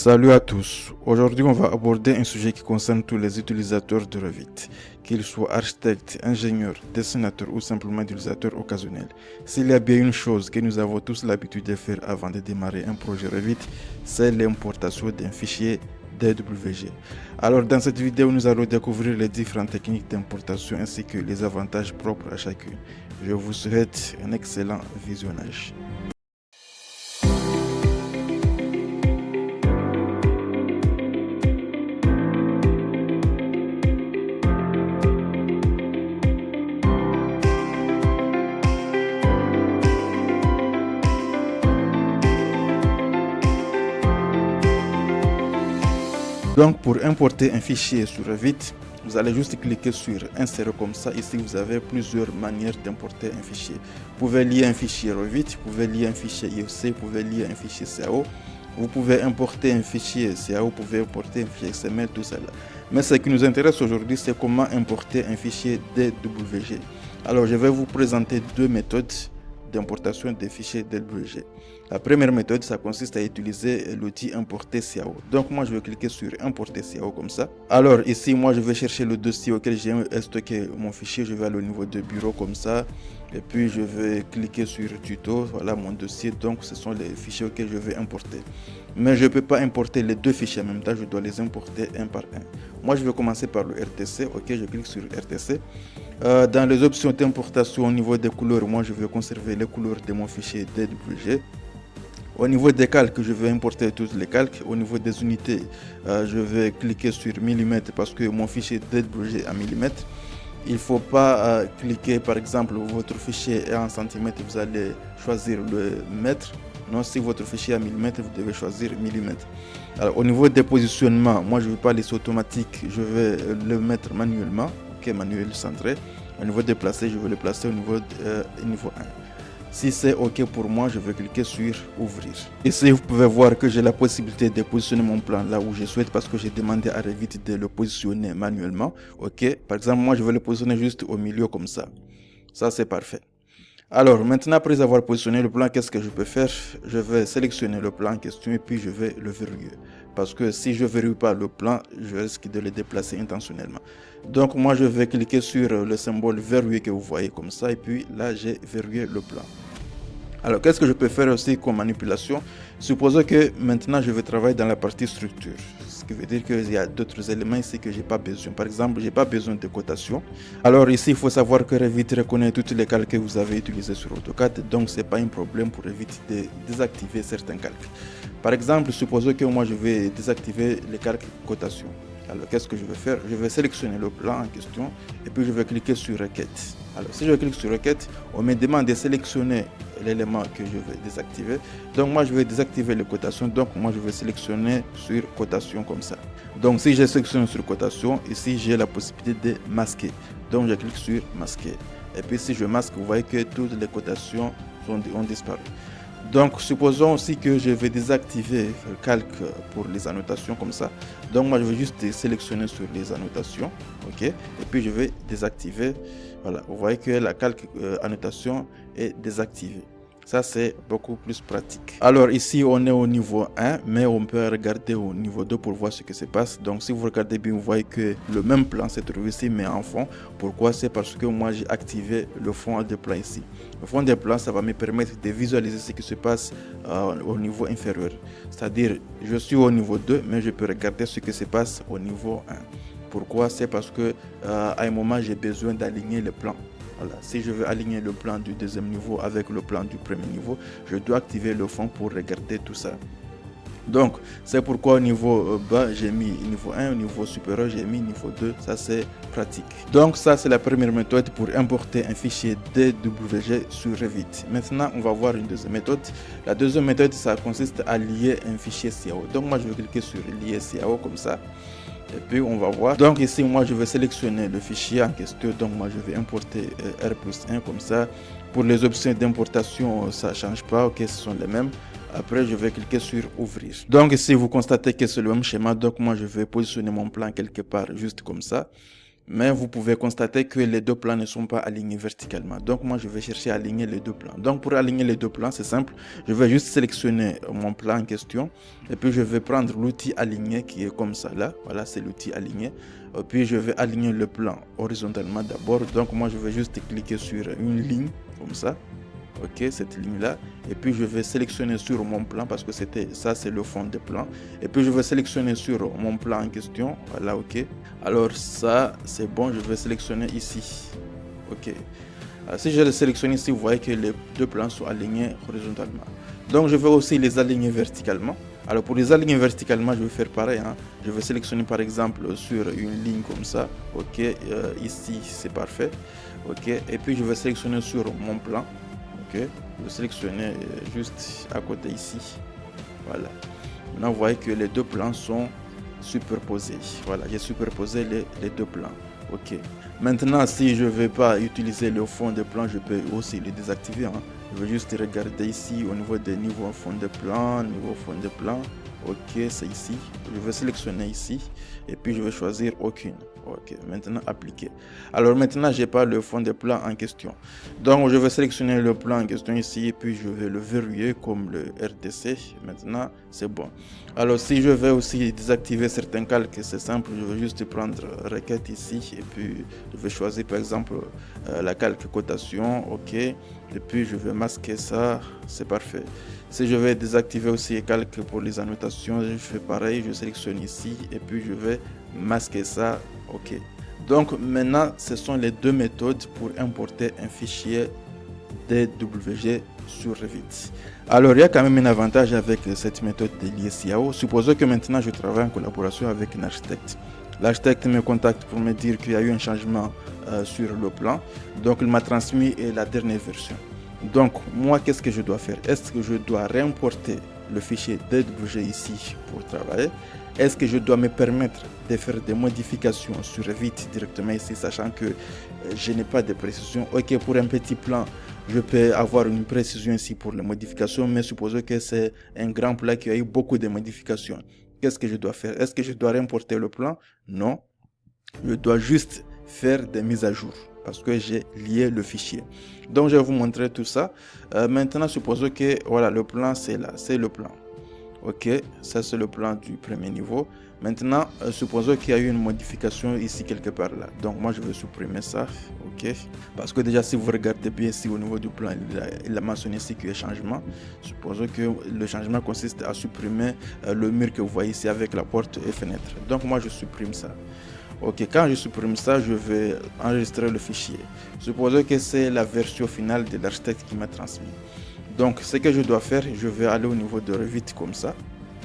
Salut à tous. Aujourd'hui, on va aborder un sujet qui concerne tous les utilisateurs de Revit, qu'ils soient architectes, ingénieurs, dessinateurs ou simplement utilisateurs occasionnels. S'il y a bien une chose que nous avons tous l'habitude de faire avant de démarrer un projet Revit, c'est l'importation d'un fichier DWG. Alors, dans cette vidéo, nous allons découvrir les différentes techniques d'importation ainsi que les avantages propres à chacune. Je vous souhaite un excellent visionnage. Donc pour importer un fichier sur Revit, vous allez juste cliquer sur insérer comme ça. Ici vous avez plusieurs manières d'importer un fichier. Vous pouvez lier un fichier Revit, vous pouvez lier un fichier IFC, vous pouvez lier un fichier CAO. Vous pouvez importer un fichier CAO, vous pouvez importer un fichier XML, tout ça là. Mais ce qui nous intéresse aujourd'hui, c'est comment importer un fichier DWG. Alors je vais vous présenter deux méthodes d'importation des fichiers DWG. La première méthode, ça consiste à utiliser l'outil importer CAO. Donc moi je vais cliquer sur importer CAO comme ça. Alors ici moi je vais chercher le dossier auquel j'ai stocké mon fichier. Je vais aller au niveau de bureau comme ça. Et puis je vais cliquer sur tuto. Voilà mon dossier. Donc ce sont les fichiers auxquels je vais importer. Mais je ne peux pas importer les deux fichiers en même temps. Je dois les importer un par un. Moi je vais commencer par le RTC. Ok, je clique sur RTC. Dans les options d'importation au niveau des couleurs, moi je vais conserver les couleurs de mon fichier DWG. Au niveau des calques, je vais importer tous les calques. Au niveau des unités, je vais cliquer sur millimètres parce que mon fichier DWG est en millimètres. Il ne faut pas cliquer, par exemple, votre fichier est en centimètres, vous allez choisir le mètre. Non, si votre fichier est en millimètres, vous devez choisir millimètres. Alors, au niveau des positionnements, moi je ne veux pas laisser automatique, je vais le mettre manuellement. Ok, manuel centré. Au niveau déplacé, je vais le placer au niveau 1. Si c'est OK pour moi, je vais cliquer sur ouvrir. Ici, vous pouvez voir que j'ai la possibilité de positionner mon plan là où je souhaite parce que j'ai demandé à Revit de le positionner manuellement. OK. Par exemple, moi, je vais le positionner juste au milieu comme ça. Ça, c'est parfait. Alors, maintenant, après avoir positionné le plan, qu'est-ce que je peux faire? Je vais sélectionner le plan en question et puis je vais le verrouiller. Parce que si je ne verrouille pas le plan, je risque de le déplacer intentionnellement. Donc, moi, je vais cliquer sur le symbole verrouillé que vous voyez comme ça. Et puis là, j'ai verrouillé le plan. Alors, qu'est-ce que je peux faire aussi comme manipulation? Supposons que maintenant, je vais travailler dans la partie structure. Ce qui veut dire qu'il y a d'autres éléments ici que je n'ai pas besoin. Par exemple, je n'ai pas besoin de cotation. Alors ici, il faut savoir que Revit reconnaît toutes les calques que vous avez utilisés sur AutoCAD. Donc, ce n'est pas un problème pour Revit de désactiver certains calques. Par exemple, supposons que moi, je vais désactiver les calques cotation. Alors, qu'est-ce que je vais faire? Je vais sélectionner le plan en question et puis je vais cliquer sur Requête. Alors, si je clique sur Requête, on me demande de sélectionner l'élément que je vais désactiver. Donc, moi, je vais désactiver les cotations. Donc, moi, je vais sélectionner sur cotation comme ça. Donc, si je sélectionne sur cotation, ici, j'ai la possibilité de masquer. Donc, je clique sur masquer. Et puis, si je masque, vous voyez que toutes les cotations ont disparu. Donc, supposons aussi que je vais désactiver le calque pour les annotations comme ça. Donc, moi, je vais juste sélectionner sur les annotations. OK. Et puis, je vais désactiver. Voilà. Vous voyez que la calque annotation est désactivée. Ça, c'est beaucoup plus pratique. Alors, ici, on est au niveau 1, mais on peut regarder au niveau 2 pour voir ce qui se passe. Donc, si vous regardez bien, vous voyez que le même plan se trouve ici, mais en fond. Pourquoi? C'est parce que moi, j'ai activé le fond de plan ici. Le fond de plan, ça va me permettre de visualiser ce qui se passe au niveau inférieur. C'est-à-dire, je suis au niveau 2, mais je peux regarder ce qui se passe au niveau 1. Pourquoi? C'est parce que à un moment, j'ai besoin d'aligner le plan. Voilà. Si je veux aligner le plan du deuxième niveau avec le plan du premier niveau, je dois activer le fond pour regarder tout ça. Donc, c'est pourquoi au niveau bas, j'ai mis niveau 1, au niveau supérieur, j'ai mis niveau 2. Ça, c'est pratique. Donc, ça, c'est la première méthode pour importer un fichier DWG sur Revit. Maintenant, on va voir une deuxième méthode. La deuxième méthode, ça consiste à lier un fichier CAO. Donc, moi, je vais cliquer sur lier CAO comme ça. Et puis on va voir. Donc ici moi je vais sélectionner le fichier en question. Donc moi je vais importer R+1 comme ça. Pour les options d'importation ça ne change pas. Ok, ce sont les mêmes. Après je vais cliquer sur ouvrir. Donc ici vous constatez que c'est le même schéma. Donc moi je vais positionner mon plan quelque part juste comme ça. Mais vous pouvez constater que les deux plans ne sont pas alignés verticalement. Donc moi, je vais chercher à aligner les deux plans. Donc pour aligner les deux plans, c'est simple. Je vais juste sélectionner mon plan en question. Et puis je vais prendre l'outil aligner qui est comme ça là. Voilà, c'est l'outil aligner. Et puis je vais aligner le plan horizontalement d'abord. Donc moi, je vais juste cliquer sur une ligne comme ça. Ok, cette ligne là, et puis je vais sélectionner sur mon plan parce que ça c'est le fond de plan, et puis je vais sélectionner sur mon plan en question. Voilà, ok, alors ça c'est bon, je vais sélectionner ici. Ok, alors, si je le sélectionne ici, vous voyez que les deux plans sont alignés horizontalement. Donc je vais aussi les aligner verticalement. Alors pour les aligner verticalement, je vais faire pareil, hein. Je vais sélectionner par exemple sur une ligne comme ça. Ok, ici c'est parfait. Ok, et puis je vais sélectionner sur mon plan. Ok, je vais sélectionner juste à côté ici. Voilà. Maintenant, vous voyez que les deux plans sont superposés. Voilà, j'ai superposé les deux plans. Ok. Maintenant, si je ne vais pas utiliser le fond de plan, je peux aussi le désactiver, hein. Je vais juste regarder ici au niveau des niveaux fond de plan, niveau fond de plan. Ok, c'est ici. Je vais sélectionner ici et puis je vais choisir aucune. Ok, maintenant appliquer. Alors maintenant, j'ai pas le fond de plan en question. Donc je vais sélectionner le plan en question ici et puis je vais le verrouiller comme le RDC. Maintenant, c'est bon. Alors si je vais aussi désactiver certains calques, c'est simple. Je vais juste prendre requête ici et puis je vais choisir par exemple la calque cotation. Ok, et puis je vais masquer ça. C'est parfait. Si je vais désactiver aussi les calques pour les annotations, je fais pareil, je sélectionne ici et puis je vais masquer ça. Ok. Donc maintenant, ce sont les deux méthodes pour importer un fichier DWG sur Revit. Alors il y a quand même un avantage avec cette méthode de l'ISIAO. Supposons que maintenant je travaille en collaboration avec un architecte. L'architecte me contacte pour me dire qu'il y a eu un changement sur le plan. Donc il m'a transmis la dernière version. Donc moi, qu'est-ce que je dois faire? Est-ce que je dois réimporter le fichier DWG ici pour travailler? Est-ce que je dois me permettre de faire des modifications sur Revit directement ici, sachant que je n'ai pas de précision? Ok, pour un petit plan, je peux avoir une précision ici pour les modifications, mais supposons que c'est un grand plan qui a eu beaucoup de modifications. Qu'est-ce que je dois faire? Est-ce que je dois réimporter le plan? Non, je dois juste faire des mises à jour parce que j'ai lié le fichier. Donc je vais vous montrer tout ça. Maintenant, supposons que voilà, le plan c'est là, c'est le plan. Ok, ça c'est le plan du premier niveau. Maintenant, supposons qu'il y a eu une modification ici quelque part là. Donc moi je vais supprimer ça. Ok, parce que déjà si vous regardez bien ici au niveau du plan, il a mentionné ici qu'il y a changement. Supposons que le changement consiste à supprimer le mur que vous voyez ici avec la porte et fenêtre. Donc moi je supprime ça. Ok, quand je supprime ça, je vais enregistrer le fichier. Supposons que c'est la version finale de l'architecte qui m'a transmis. Donc, ce que je dois faire, je vais aller au niveau de Revit comme ça.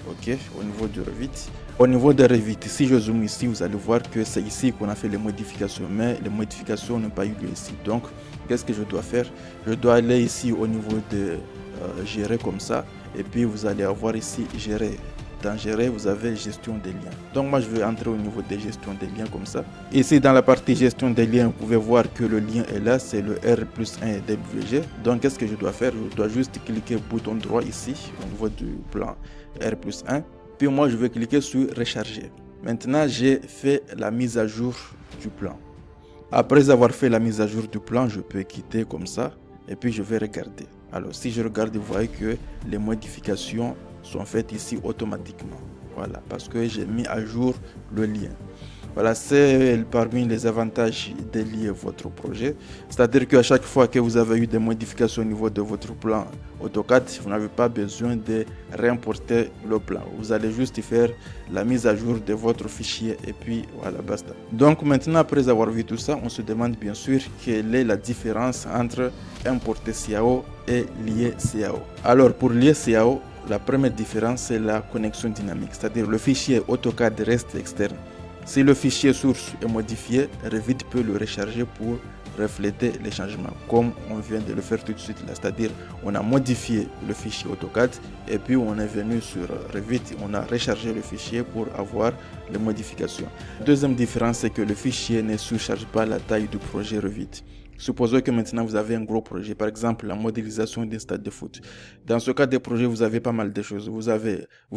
Ok, au niveau de Revit. Au niveau de Revit, si je zoome ici, vous allez voir que c'est ici qu'on a fait les modifications. Mais les modifications n'ont pas eu lieu ici. Donc, qu'est-ce que je dois faire? Je dois aller ici au niveau de gérer comme ça. Et puis, vous allez avoir ici gérer. Dans gérer, vous avez gestion des liens. Donc moi je vais entrer au niveau de gestion des liens comme ça. Ici dans la partie gestion des liens, vous pouvez voir que le lien est là, c'est le R+1 DWG. Donc qu'est-ce que je dois faire? Je dois juste cliquer bouton droit ici au niveau du plan R+1. Puis moi je vais cliquer sur recharger. Maintenant j'ai fait la mise à jour du plan. Après avoir fait la mise à jour du plan, je peux quitter comme ça et puis je vais regarder. Alors si je regarde, vous voyez que les modifications sont faites ici automatiquement. Voilà, parce que j'ai mis à jour le lien. Voilà, c'est parmi les avantages de lier votre projet. C'est-à-dire qu'à chaque fois que vous avez eu des modifications au niveau de votre plan AutoCAD, vous n'avez pas besoin de réimporter le plan. Vous allez juste faire la mise à jour de votre fichier et puis voilà, basta. Donc maintenant, après avoir vu tout ça, on se demande bien sûr quelle est la différence entre importer CAO et lier CAO. Alors pour lier CAO, la première différence, c'est la connexion dynamique, c'est-à-dire le fichier AutoCAD reste externe. Si le fichier source est modifié, Revit peut le recharger pour refléter les changements, comme on vient de le faire tout de suite là. C'est-à-dire, on a modifié le fichier AutoCAD et puis on est venu sur Revit, on a rechargé le fichier pour avoir les modifications. Deuxième différence, c'est que le fichier ne surcharge pas la taille du projet Revit. Supposons que maintenant vous avez un gros projet, par exemple la modélisation d'un stade de foot. Dans ce cas de projet, vous avez pas mal de choses. Vous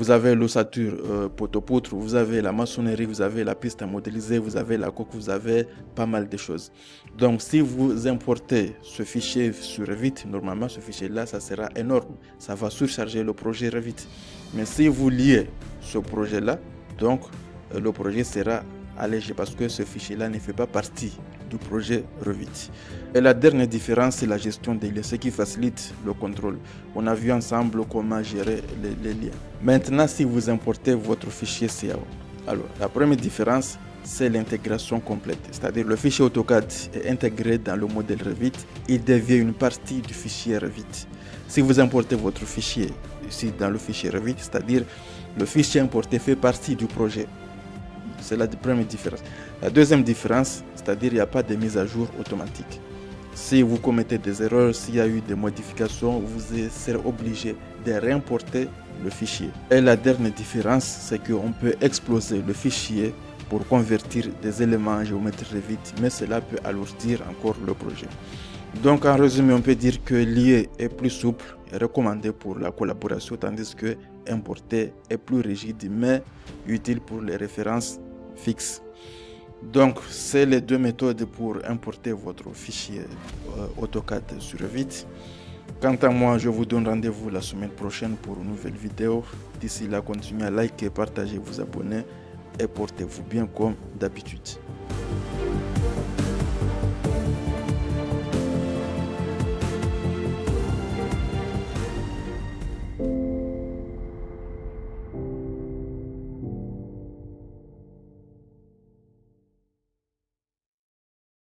avez l'ossature poteau-poutre, vous avez la maçonnerie, vous avez la piste à modéliser, vous avez la coque, vous avez pas mal de choses. Donc si vous importez ce fichier sur Revit, normalement ce fichier-là, ça sera énorme. Ça va surcharger le projet Revit. Mais si vous liez ce projet-là, donc le projet sera allégé parce que ce fichier-là ne fait pas partie du projet Revit. Et la dernière différence, c'est la gestion des liens, ce qui facilite le contrôle. On a vu ensemble comment gérer les liens. Maintenant, si vous importez votre fichier CAO, alors la première différence, c'est l'intégration complète. C'est-à-dire le fichier AutoCAD est intégré dans le modèle Revit, il devient une partie du fichier Revit. Si vous importez votre fichier ici dans le fichier Revit, c'est-à-dire le fichier importé fait partie du projet. C'est la première différence. La deuxième différence, c'est-à-dire il n'y a pas de mise à jour automatique. Si vous commettez des erreurs, s'il y a eu des modifications, vous serez obligé de réimporter le fichier. Et la dernière différence, c'est qu'on peut exploser le fichier pour convertir des éléments en géométrie Revit, mais cela peut alourdir encore le projet. Donc en résumé, on peut dire que lier est plus souple et recommandé pour la collaboration, tandis que importer est plus rigide mais utile pour les références fixes. Donc c'est les deux méthodes pour importer votre fichier AutoCAD sur Revit. Quant à moi, je vous donne rendez-vous la semaine prochaine pour une nouvelle vidéo. D'ici là, continuez à liker, partager, vous abonner et portez-vous bien comme d'habitude.